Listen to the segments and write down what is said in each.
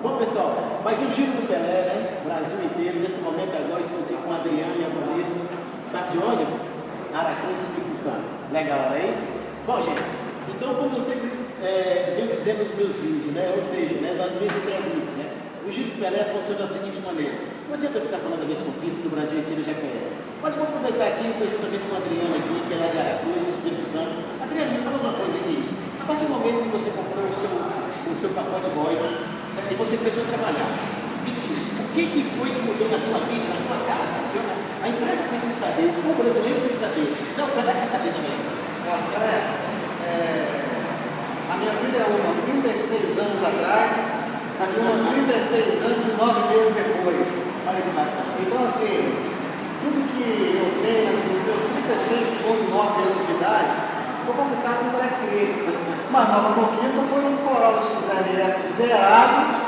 Bom, pessoal, mas o Giro do Pelé, né? Brasil inteiro, nesse momento agora estou aqui com a Adriana e a Vanessa. Sabe de onde? Aracruz, Espírito Santo. Legal, não é isso? Bom, gente, então como eu sempre venho dizendo nos meus vídeos, né? Ou seja, né, das minhas entrevistas, né? O Giro do Pelé funciona da seguinte maneira. Não adianta eu ficar falando das minhas conquistas que o Brasil inteiro já conhece. Mas vou aproveitar aqui, estou juntamente com a Adriana aqui, que é lá de Aracruz, Espírito Santo. Adriana, me fala uma coisa aqui. A partir do momento que você comprou o seu pacote Boy, e você começou a trabalhar, me diz, o que foi que mudou na tua vida, na tua casa? A empresa precisa saber, o brasileiro precisa saber. Não, o Pelé quer saber também. A minha vida é uma 36 anos atrás, e uma 36 anos e 9 meses depois. Olha que bacana. Então, assim, tudo que eu tenho nos meus 36,9 anos de idade, foi conquistado com o Alex Freire. Uma nova conquista foi um Corolla XLS zerado,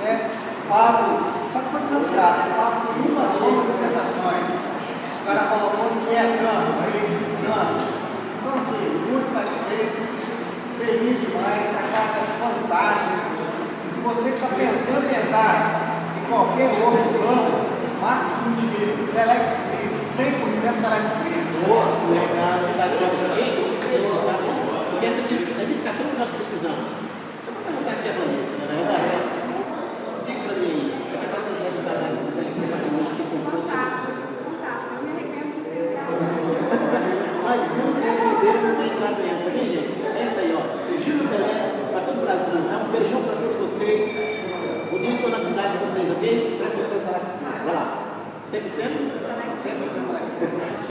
né, só que foi financiado, né, pagos em umas longas prestações. O cara colocou que é câmbio, aí câmbio. Então, assim, muito satisfeito, feliz demais, a casa é fantástica. E se você está pensando em entrar em qualquer outro plano, marque um dinheiro, Telex Freire, 100% Telex Freire. Boa, legal, porque essa é a edificação que nós precisamos. Eu vou perguntar aqui a Vanessa, na verdade. Diga para mim aí, como é que vocês vão ajudar na entrega de música, você comprou o seu? Eu me arrependo de ter entrado. Mas não tem poder, não tem nada dentro, hein, gente? É isso aí, ó. O Giro do Pelé para todo o Brasil. Um beijão para todos vocês. Um dia estou na cidade de vocês, ok? 100% Telex Freire. Vai lá. 100%?